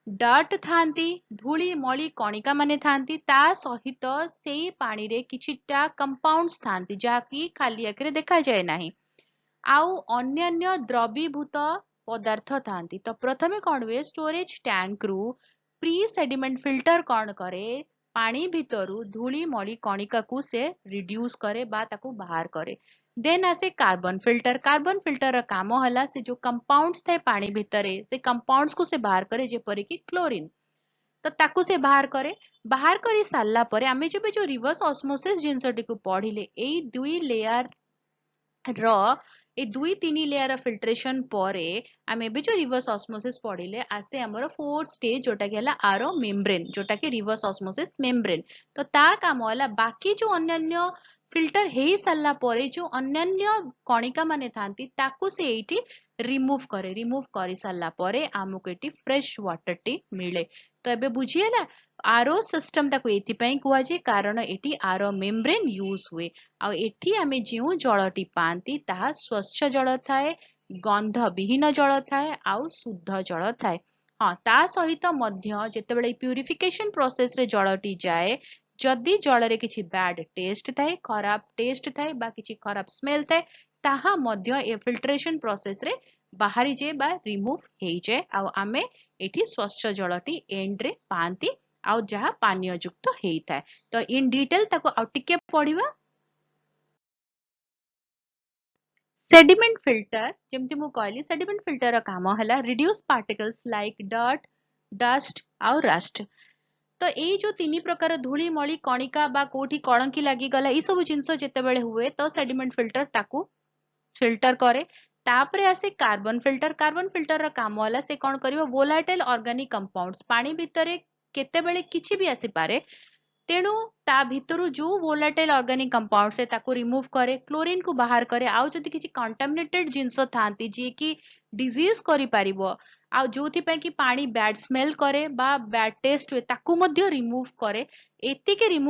ଡର୍ଟ ଥାନ୍ତି, ଧୂଳି ମଳି କଣିକା ମାନେ ଥାନ୍ତି, ତା ସହିତ ସେଇ ପାଣିରେ କିଛିଟା କମ୍ପାଉଣ୍ଡସ୍ ଥାନ୍ତି ଯାହାକି ଖାଲି ଆଖିରେ ଦେଖାଯାଏ ନାହିଁ। ଆଉ ଅନ୍ୟାନ୍ୟ ଦ୍ରବୀଭୂତ ପଦାର୍ଥ ଥାନ୍ତି। ତ ପ୍ରଥମେ କଣ ହୁଏ, ଷ୍ଟୋରେଜ ଟ୍ୟାଙ୍କ ରୁ ପ୍ରି ସେଡିମେଣ୍ଟ ଫିଲ୍ଟର କଣ କରେ, ପାଣି ଭିତରୁ ଧୂଳି ମଳି କଣିକାକୁ ସେ ରିଡ୍ୟୁସ କରେ ବା ତାକୁ ବାହାର କରେ। ଦେନ୍ ଆସେ कार्बन फिल्टर। कार्बन फिल्टर काम है से जो कंपाउंड्स थे पानी भितर से कंपाउंड्स को से बाहर करे, जेपरिक क्लोरीन। तो ताकू से बाहर करे, बाहर कर सारा पर आम जब जो रिवर्स ऑस्मोसिस जिनसटी को पढ़िले एई दुई लेयर ର ए दुई तीन लेयर फिल्ट्रेशन परे आम ए जो रिवर्स ऑस्मोसिस पढ़िले आसे आमर फोर्थ स्टेज जोटा कि हला आरो मेम्ब्रेन, जोटा कि रिवर्स ऑस्मोसिस मेम्ब्रेन। तो ता काम हला बाकी जो अन्य फिल्टर हे सारा परे जो अन्य कणिका माने थांती ताकू से एठी रिमूव करे, रिमूव कर सारा परे आमको एठी फ्रेश वाटर टी मिले। तो एबे बुझिएला आरो सिस्टम ताकू एथिपई कुआजे कारण एठी आरो मेम्ब्रेन यूज हुए। आ एठी आमे जेउ जलटी पांती ताहा स्वच्छ जल थाए, गंध विहीन जल थाए, आउ शुद्ध जल थाए। हाँ, ता सहित मध्य जेतेबेले प्यूरिफिकेशन प्रोसेस रे जलटी जाए, जदि जल रे किछि बैड टेस्ट थाए, खराब टेस्ट थाए बा किछि खराब स्मेल थाए, ताहा मध्य ए फिल्ट्रेशन प्रोसेस रे बाहरी जे बा रिमूव हेइ जाए। आ आमे एठी स्वच्छ जलटी एंड रे पांती आउ जहा पानीय युक्त हेइ थाए। तो इन डिटेल ताको आउ टिके पढिबा। सेडिमेंट फिल्टर जेमती मु कहली, सेडिमेंट फिल्टर काम है reduce particles like dirt, dust आउ रस्ट। तो एई जो तीन प्रकार धूली मली कणिका बा कोठी कणकी लागी गला ई सब जिंस जेतेबेले हुए तो सेडिमेंट फिल्टर ताकू फिल्टर करे। तापरे आसे कार्बन फिल्टर। कार्बन फिल्टर रा काम होला से कोन करिवो, वोलाटाइल ऑर्गेनिक कंपाउंड्स पानी भितरे केतेबेले किछि भी आसी पारे, तेणु ता भितरु जो वोलाटाइल ऑर्गेनिक कंपाउंड से ताको रिमूव करे, क्लोरीन को बाहर करे। आउ जदि किछि कंटामिनेटेड जिंस थांती जे कि डिजीज करि पारिबो आ जोथि पे कि पानी बैड स्मेल करे बा बैड टेस्ट हुए ताकू मध्य रिमूव करे। एतिके रिमूव